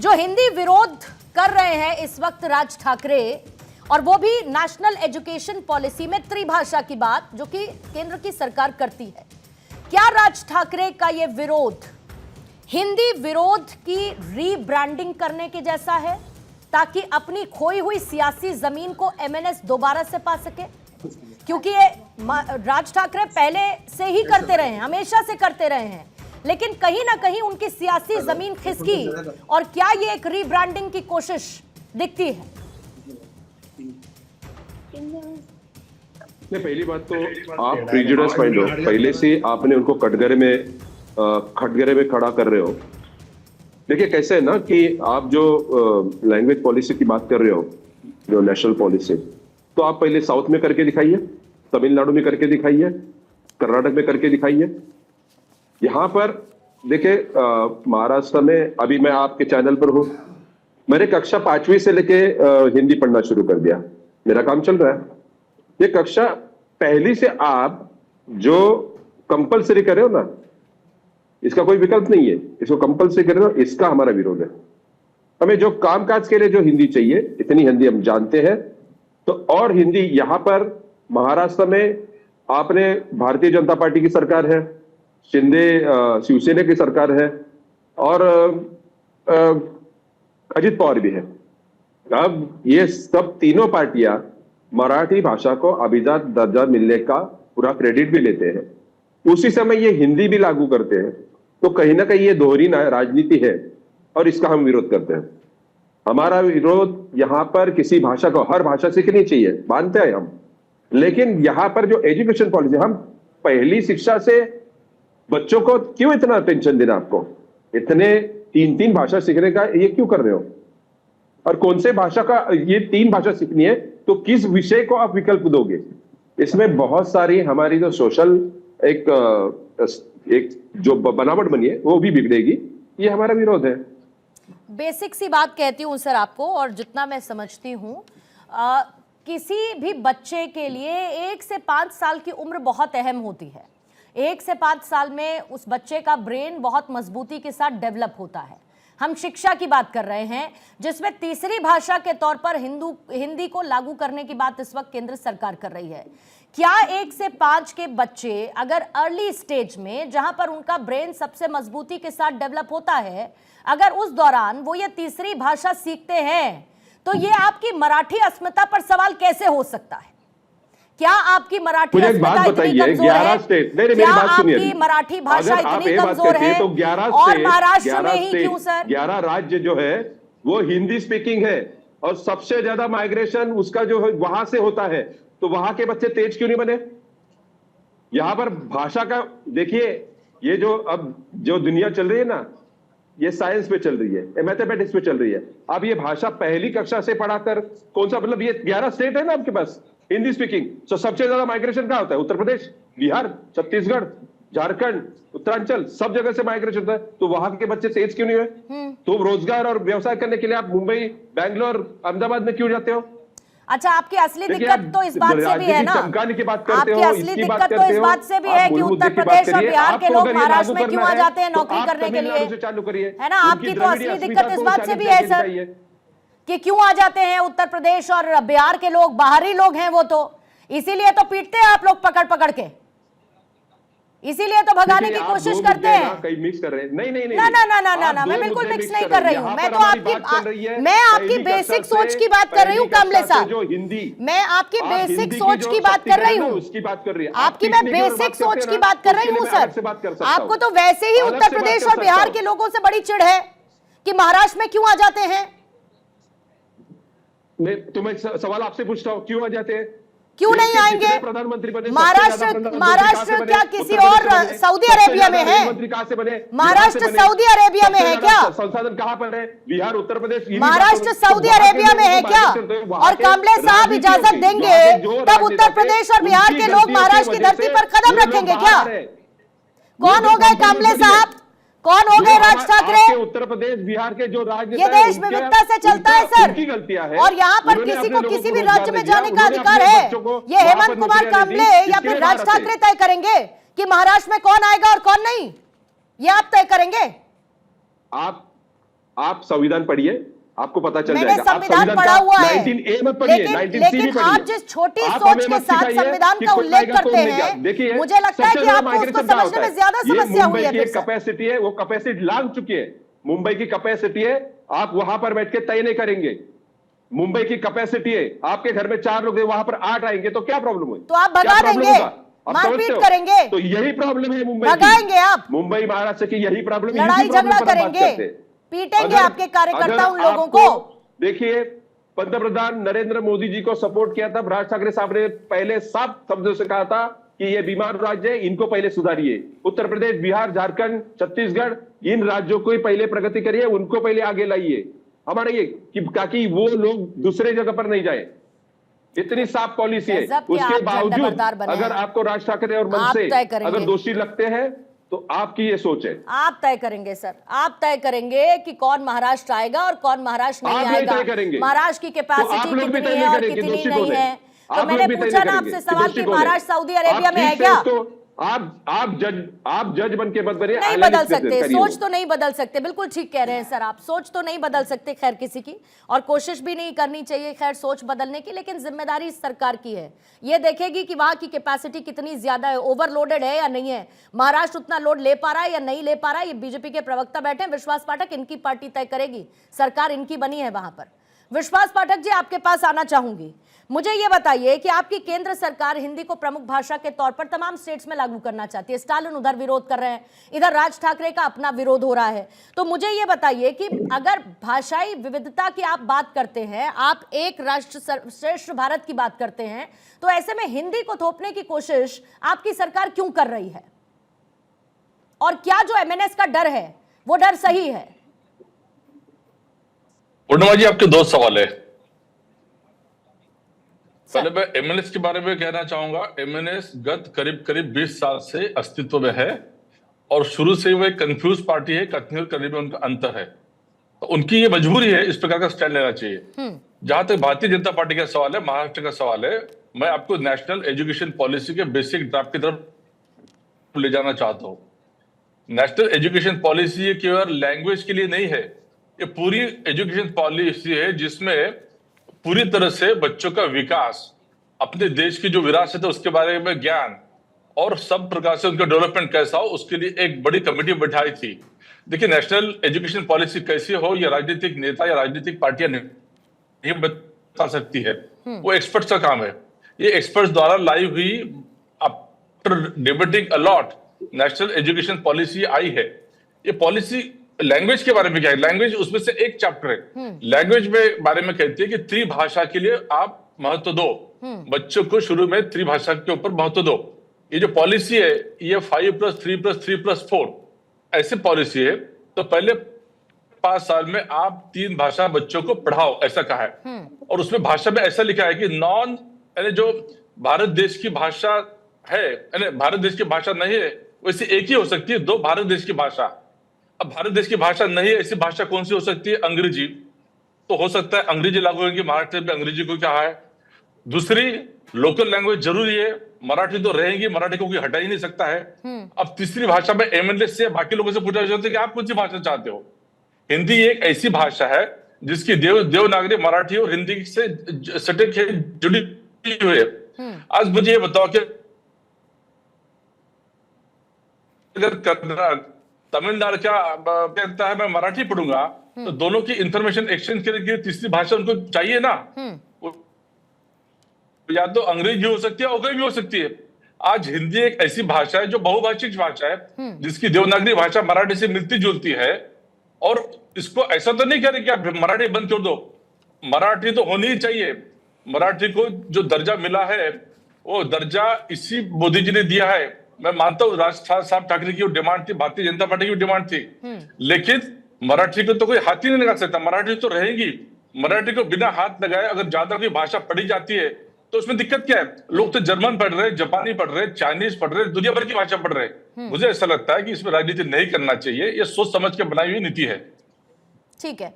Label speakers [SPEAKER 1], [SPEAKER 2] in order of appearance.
[SPEAKER 1] जो हिंदी विरोध कर रहे हैं इस वक्त राज ठाकरे, और वो भी नेशनल एजुकेशन पॉलिसी में त्रिभाषा की बात जो कि केंद्र की सरकार करती है। क्या राज ठाकरे का ये विरोध हिंदी विरोध की रीब्रांडिंग करने के जैसा है ताकि अपनी खोई हुई सियासी जमीन को एमएनएस दोबारा से पा सके? क्योंकि ये राज ठाकरे पहले से ही करते रहे हैं, हमेशा से करते रहे हैं, लेकिन कहीं ना कहीं उनकी सियासी जमीन खिसकी, और क्या ये एक रीब्रांडिंग की कोशिश दिखती है?
[SPEAKER 2] नहीं, पहली बात तो आप प्रीजुडिस माइंड हो, पहले से आपने उनको कटघरे में खड़ा कर रहे हो। देखिए कैसे है ना कि आप जो लैंग्वेज पॉलिसी की बात कर रहे हो, जो नेशनल पॉलिसी, तो आप पहले साउथ में करके दिखाइए, तमिलनाडु में करके दिखाइए, कर्नाटक में करके दिखाइए। यहाँ पर देखिए महाराष्ट्र में अभी मैं आपके चैनल पर हूँ, मैंने कक्षा 5वीं से लेके हिंदी पढ़ना शुरू कर दिया, मेरा काम चल रहा है। ये कक्षा पहली से आप जो कंपलसरी कर रहे हो ना, इसका कोई विकल्प नहीं है, इसको कंपलसरी कर रहे हो, इसका हमारा विरोध है। हमें जो कामकाज के लिए जो हिंदी चाहिए, इतनी हिंदी हम जानते हैं, तो और हिंदी यहां पर महाराष्ट्र में आपने भारतीय जनता पार्टी की सरकार है, शिंदे शिवसेना की सरकार है, और अजित पवार भी है। अब ये सब तीनों पार्टियां मराठी भाषा को अभिजात दर्जा मिलने का पूरा क्रेडिट भी लेते हैं, उसी समय ये हिंदी भी लागू करते हैं। तो कहीं ना कहीं ये दोहरी राजनीति है और इसका हम विरोध करते हैं। हमारा विरोध यहाँ पर किसी भाषा को, हर भाषा सीखनी चाहिए, मानते हैं हम, लेकिन यहाँ पर जो एजुकेशन पॉलिसी, हम पहली शिक्षा से बच्चों को क्यों इतना टेंशन देना, आपको इतने 3 भाषा सीखने का ये क्यों कर रहे हो? और कौन से भाषा का, ये 3 भाषा सीखनी है तो किस विषय को आप विकल्प दोगे? इसमें बहुत सारी हमारी जो सोशल एक जो बनावट बनी है वो भी बिगड़ेगी। ये हमारा विरोध है।
[SPEAKER 1] बेसिक सी बात कहती हूँ सर आपको, और जितना मैं समझती हूँ किसी भी बच्चे के लिए 1 से 5 साल की उम्र बहुत अहम होती है। 1 से 5 साल में उस बच्चे का ब्रेन बहुत मजबूती के साथ डेवलप होता है। हम शिक्षा की बात कर रहे हैं जिसमें तीसरी भाषा के तौर पर हिंदी को लागू करने की बात इस वक्त केंद्र सरकार कर रही है। क्या 1 से 5 के बच्चे अगर अर्ली स्टेज में, जहां पर उनका ब्रेन सबसे मजबूती के साथ डेवलप होता है, अगर उस दौरान वो ये तीसरी भाषा सीखते हैं, तो ये आपकी मराठी अस्मिता पर सवाल कैसे हो सकता है? क्या आपकी मराठी अस्मिता इतनी कमजोर है? क्या आपकी मराठी भाषा इतनी कमजोर है? और महाराष्ट्र में ही क्यों सर?
[SPEAKER 2] 11 राज्य जो है वो हिंदी स्पीकिंग है, और सबसे ज्यादा माइग्रेशन उसका जो है वहां से होता है, तो वहां के बच्चे तेज क्यों नहीं बने? यहां पर भाषा का देखिए, ये जो अब जो दुनिया चल रही है ना, ये साइंस पे चल रही है, मैथमेटिक्स पे चल रही है। अब ये भाषा पहली कक्षा से पढ़ाकर कौन सा, मतलब ये 11 स्टेट है ना आपके पास हिंदी स्पीकिंग, तो सबसे ज्यादा माइग्रेशन कहां होता है? उत्तर प्रदेश, बिहार, छत्तीसगढ़, झारखंड, उत्तरांचल, सब जगह से माइग्रेशन होता है। तो वहां के बच्चे तेज क्यों नहीं हुए? तो रोजगार और व्यवसाय करने के लिए आप मुंबई, बैंगलोर, अहमदाबाद में क्यों जाते हो?
[SPEAKER 1] अच्छा, आपकी असली दिक्कत तो इस बात से भी है ना, आपकी असली दिक्कत तो इस बात से भी है कि उत्तर प्रदेश और बिहार के लोग महाराष्ट्र में क्यों आ जाते हैं नौकरी करने के लिए, है ना? आपकी तो असली दिक्कत इस बात से भी है सर कि क्यों आ जाते हैं उत्तर प्रदेश और बिहार के लोग, बाहरी लोग हैं वो, तो इसीलिए तो पीटते हैं आप लोग पकड़ पकड़ के, इसीलिए तो भगाने की कोशिश करते हैं।
[SPEAKER 2] कहीं मिक्स कर रहे हैं? नहीं नहीं नहीं,
[SPEAKER 1] ना, मैं बिल्कुल मिक्स नहीं कर रही हूँ। मैं तो आपकी बेसिक सोच की बात कर रही हूँ कमले साहब, मैं आपकी बेसिक सोच की बात कर रही हूँ, उसकी बात कर रही है आपकी, मैं बेसिक सोच की बात कर रही हूँ सर। आपको तो वैसे ही उत्तर प्रदेश और बिहार के लोगों से बड़ी चिढ़ है कि महाराष्ट्र में क्यों आ जाते हैं।
[SPEAKER 2] तो मैं सवाल आपसे पूछता हूँ, क्यों आ जाते हैं?
[SPEAKER 1] क्यों नहीं आएंगे?
[SPEAKER 2] प्रधानमंत्री
[SPEAKER 1] महाराष्ट्र क्या किसी और सऊदी अरेबिया में है? महाराष्ट्र सऊदी अरेबिया में है क्या?
[SPEAKER 2] संसाधन कहां पर है? बिहार, उत्तर प्रदेश,
[SPEAKER 1] महाराष्ट्र सऊदी अरेबिया में है क्या? और कामले साहब इजाजत देंगे तब उत्तर प्रदेश और बिहार के लोग महाराष्ट्र की धरती पर कदम रखेंगे क्या? कौन हो गए कामले साहब? कौन हो गए राज ठाकरे?
[SPEAKER 2] उत्तर प्रदेश, बिहार के जो राज्य,
[SPEAKER 1] ये देश विविधता से चलता है सर, और यहाँ पर किसी को किसी भी राज्य में जाने का अधिकार है। ये हेमंत कुमार कांबले या फिर राज ठाकरे तय करेंगे कि महाराष्ट्र में कौन आएगा और कौन नहीं? ये आप तय करेंगे?
[SPEAKER 2] आप संविधान पढ़िए, आपको पता चल
[SPEAKER 1] मैंने
[SPEAKER 2] जाएगा।
[SPEAKER 1] संविधान पढ़ा हुआ है,
[SPEAKER 2] 19A में पढ़िए, 19C में
[SPEAKER 1] लेकिन
[SPEAKER 2] पढ़िए।
[SPEAKER 1] आप जिस छोटी
[SPEAKER 2] आप
[SPEAKER 1] सोच
[SPEAKER 2] हमें
[SPEAKER 1] के
[SPEAKER 2] मत
[SPEAKER 1] साथ
[SPEAKER 2] सिखाइए
[SPEAKER 1] संविधान
[SPEAKER 2] कि
[SPEAKER 1] का
[SPEAKER 2] खुद
[SPEAKER 1] उल्लेख
[SPEAKER 2] टाइगर
[SPEAKER 1] करते
[SPEAKER 2] तोड़ने क्या।
[SPEAKER 1] हैं,
[SPEAKER 2] देखिए,
[SPEAKER 1] मुझे लगता है
[SPEAKER 2] सबसे
[SPEAKER 1] कि
[SPEAKER 2] बड़ा
[SPEAKER 1] आपको उसको
[SPEAKER 2] माइग्रेशन क्या
[SPEAKER 1] समझने
[SPEAKER 2] होता
[SPEAKER 1] में
[SPEAKER 2] है?
[SPEAKER 1] ज्यादा
[SPEAKER 2] ये
[SPEAKER 1] समस्या हुई
[SPEAKER 2] मुंबई
[SPEAKER 1] है
[SPEAKER 2] की
[SPEAKER 1] फिर
[SPEAKER 2] एक
[SPEAKER 1] से।
[SPEAKER 2] कैपेसिटी है, वो कैपेसिटी लांग चुकी है। मुंबई की कैपेसिटी है, आप वहां पर बैठ के तय नहीं करेंगे। मुंबई की कैपेसिटी है, आपके घर में 4 लोग हैं, वहां पर 8 आएंगे तो क्या प्रॉब्लम हुई?
[SPEAKER 1] तो आप
[SPEAKER 2] क्या
[SPEAKER 1] भगा
[SPEAKER 2] प्रॉब्लम
[SPEAKER 1] देंगे,
[SPEAKER 2] होगा? आप
[SPEAKER 1] मारपीट
[SPEAKER 2] समझते हो?
[SPEAKER 1] करेंगे,
[SPEAKER 2] तो यही प्रॉब्लम है मुंबई की।
[SPEAKER 1] भगाएंगे आप,
[SPEAKER 2] मुंबई महाराष्ट्र की यही प्रॉब्लम,
[SPEAKER 1] लड़ाई झगड़ा करेंगे, पीटेंगे आपके कार्यकर्ता उन लोगों को।
[SPEAKER 2] देखिए, पंतप्रधान नरेंद्र मोदी जी को सपोर्ट किया था राज ठाकरे साहब ने, पहले साफ शब्दों से कहा था कि ये बीमार राज्य है, इनको पहले सुधारिए। उत्तर प्रदेश, बिहार, झारखंड, छत्तीसगढ़, इन राज्यों को ही पहले प्रगति करिए, उनको पहले आगे लाइए। हमारा ये ताकि वो लोग दूसरे जगह पर नहीं जाए। इतनी साफ पॉलिसी है, उसके बावजूद अगर आपको राज ठाकरे और मन से अगर दोषी लगते हैं तो आपकी ये सोच है।
[SPEAKER 1] आप तय करेंगे सर, आप तय करेंगे कि कौन महाराष्ट्र आएगा और कौन महाराष्ट्र नहीं आएगा। महाराष्ट्र की कैपेसिटी कितनी है और कितनी नहीं है। तो मैंने पूछा ना आपसे सवाल कि महाराष्ट्र सऊदी अरेबिया में है क्या?
[SPEAKER 2] आप जज बन के मत बनिए।
[SPEAKER 1] नहीं बदल सकते, सोच तो नहीं बदल सकते। बिल्कुल ठीक कह रहे हैं सर आप, सोच तो नहीं बदल सकते खैर किसी की, और कोशिश भी नहीं करनी चाहिए खैर सोच बदलने की, लेकिन जिम्मेदारी इस सरकार की है। ये देखेगी कि वहां की कैपेसिटी कितनी ज्यादा है, ओवरलोडेड है या नहीं है, महाराष्ट्र उतना लोड ले पा रहा है या नहीं ले पा रहा है। ये बीजेपी के प्रवक्ता बैठे हैं, विश्वास पाठक, इनकी पार्टी तय करेगी, सरकार इनकी बनी है वहां पर। विश्वास पाठक जी, आपके पास आना चाहूंगी। मुझे यह बताइए कि आपकी केंद्र सरकार हिंदी को प्रमुख भाषा के तौर पर तमाम स्टेट्स में लागू करना चाहती है। स्टालिन उधर विरोध कर रहे हैं, इधर राज ठाकरे का अपना विरोध हो रहा है। तो मुझे यह बताइए कि अगर भाषाई विविधता की आप बात करते हैं, आप एक राष्ट्र श्रेष्ठ भारत की बात करते हैं, तो ऐसे में हिंदी को थोपने की कोशिश आपकी सरकार क्यों कर रही है? और क्या जो एमएनएस का डर है वो डर सही है?
[SPEAKER 3] पूर्णिमा जी, आपके 2 सवाल है। पहले मैं एमएनएस के बारे में कहना चाहूंगा। एमएनएस गत करीब 20 साल से अस्तित्व में है और शुरू से वो एक कंफ्यूज पार्टी है, कथनी और करीब में उनका अंतर है। तो उनकी ये मजबूरी है, इस प्रकार का स्टैंड लेना चाहिए। जहां तक भारतीय जनता पार्टी का सवाल है, महाराष्ट्र का सवाल है, मैं आपको नेशनल एजुकेशन पॉलिसी के बेसिक ड्राफ्ट की तरफ ले जाना चाहता हूँ। नेशनल एजुकेशन पॉलिसी ये केवल लैंग्वेज के लिए नहीं है, ये पूरी एजुकेशन पॉलिसी है जिसमें पूरी तरह से बच्चों का विकास, अपने देश की जो विरासत है उसके बारे में ज्ञान और सब प्रकार से उनका डेवलपमेंट कैसा हो, उसके लिए एक बड़ी कमेटी बैठाई थी। देखिए, नेशनल एजुकेशन पॉलिसी कैसी हो ये राजनीतिक नेता या राजनीतिक पार्टियां नहीं बता सकती है, वो एक्सपर्ट्स का काम है। ये एक्सपर्ट्स द्वारा लाई हुई, after debating a lot, national education policy आई है। ये पॉलिसी लैंग्वेज के बारे में क्या है? लैंग्वेज उसमें से एक चैप्टर है। लैंग्वेज में बारे में कहती है कि त्रिभाषा के लिए आप महत्व दो, बच्चों को शुरू में त्रिभाषा के ऊपर महत्व दो। ये जो पॉलिसी है ये 5+3+3+4 ऐसी पॉलिसी है। तो पहले 5 साल में आप 3 भाषा बच्चों को पढ़ाओ, ऐसा कहा है। और उसमें भाषा में ऐसा लिखा है कि नॉन, यानी जो भारत देश की भाषा है, यानी भारत देश की भाषा नहीं है वैसे एक ही हो सकती है 2 भारत देश की भाषा। अब भारत देश की भाषा नहीं है, ऐसी भाषा कौन सी हो सकती है? अंग्रेजी। तो हो सकता है अंग्रेजी लागू होगी, महाराष्ट्र में अंग्रेजी को क्या है। दूसरी, लोकल लैंग्वेज जरूरी है, मराठी तो रहेगी, मराठी को कोई हटा ही नहीं सकता है। अब तीसरी भाषा में एमएनएस से बाकी लोगों से पूछा जाता है कि आप कौन सी भाषा चाहते हो। हिंदी एक ऐसी भाषा है जिसकी देवनागरी मराठी और हिंदी से सटीक जुड़ी हुई है। आज मुझे ये बताओ कि अगर तमिलनाडु क्या कहता है मैं मराठी पढ़ूंगा, तो दोनों की इंफॉर्मेशन एक्सचेंज करने के लिए तीसरी भाषा उनको चाहिए ना। या तो अंग्रेजी हो सकती है और कोई भी हो सकती है। आज हिंदी एक ऐसी भाषा है जो बहुभाषिक भाषा है, जिसकी देवनागरी भाषा मराठी से मिलती जुलती है। और इसको ऐसा तो नहीं कह रहे कि आप मराठी बंद कर दो, मराठी तो होनी ही चाहिए। मराठी को जो दर्जा मिला है वो दर्जा इसी मोदी जी ने दिया है। मैं मानता हूँ राज साहब ठाकरे की डिमांड थी, भारतीय जनता पार्टी की डिमांड थी, लेकिन मराठी को तो कोई हाथ ही नहीं लगा सकता। मराठी तो रहेगी। मराठी को बिना हाथ लगाए अगर ज्यादा कोई भाषा पढ़ी जाती है तो उसमें दिक्कत क्या है? लोग तो जर्मन पढ़ रहे, जापानी पढ़ रहे, चाइनीज पढ़ रहे, दुनिया भर की भाषा पढ़ रहे। मुझे ऐसा लगता है कि इसमें राजनीति नहीं करना चाहिए, ये सोच समझ के बनाई हुई नीति है।
[SPEAKER 1] ठीक है।